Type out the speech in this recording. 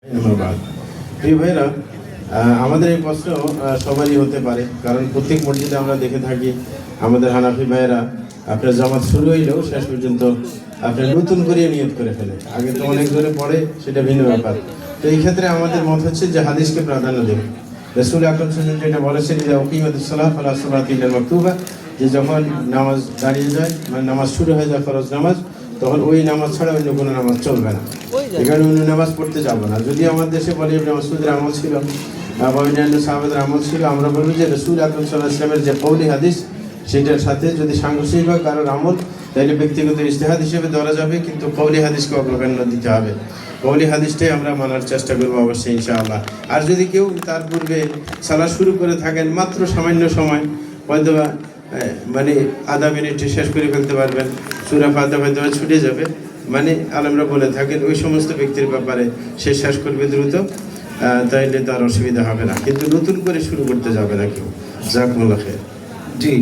ধন্যবাদ। প্রিয় ভাইরা, আমাদের এই প্রশ্ন সবারই হতে পারে, কারণ প্রত্যেক মসজিদে আমরা দেখে থাকি আমাদের হানাফি ভাইয়েরা আপনার জামাত শুরু হইলেও শেষ পর্যন্ত আপনার নতুন করে নিয়ত করে ফেলে। আগে তো অনেক জোরে পড়ে, সেটা ভিন্ন ব্যাপার। তো এই ক্ষেত্রে আমাদের মত হচ্ছে যে হাদিসকে প্রাধান্য দেবে। রাসূল আকরাম সাল্লাল্লাহু আলাইহি ওয়াসাল্লাম যেটা বলেছেন যে উকিমাতুস সালাহ ফালা সালাতা ইল্লা মাকতুবা, যে যখন নামাজ দাঁড়িয়ে যায়, মানে নামাজ শুরু হয়ে যায় ফরজ নামাজ, তখন ওই নামাজ ছাড়া অন্য কোনো নামাজ চলবে না। এখানে অন্য নামাজ পড়তে যাবো না। যদি আমার দেশে বলে ইবনে মাসউদের আমল ছিল বা অন্যান্য সাহাবাদের আমল ছিল, আমরা বলবো যে রাসূল আকরাম সাল্লাল্লাহু আলাইহি ওয়াসাল্লামের যে কওলি হাদিস, সেটার সাথে যদি সাংঘর্ষিক হয় কারোর আমল, তাহলে ব্যক্তিগত ইজতিহাদ হিসেবে ধরা যাবে, কিন্তু কওলি হাদিসকে অগ্রাধিকার দিতে হবে। কওলি হাদিসটাই আমরা মানার চেষ্টা করবো অবশ্যই ইনশাআল্লাহ। আর যদি কেউ তার পূর্বে সালাত শুরু করে থাকেন, মাত্র সামান্য সময়, হয়তোবা মানে আধা মিনিটে শেষ করে ফেলতে পারবেন, সূরা ফাতিহা হয়তো ছুটে যাবে, মানে আলেমরা বলে থাকেন ওই সমস্ত ব্যক্তির ব্যাপারে সে শেষ করবে দ্রুত, তাইলে তার অসুবিধা হবে না, কিন্তু নতুন করে শুরু করতে যাবে না কেউ। জাযাকুমুল্লাহ খাইর। জি।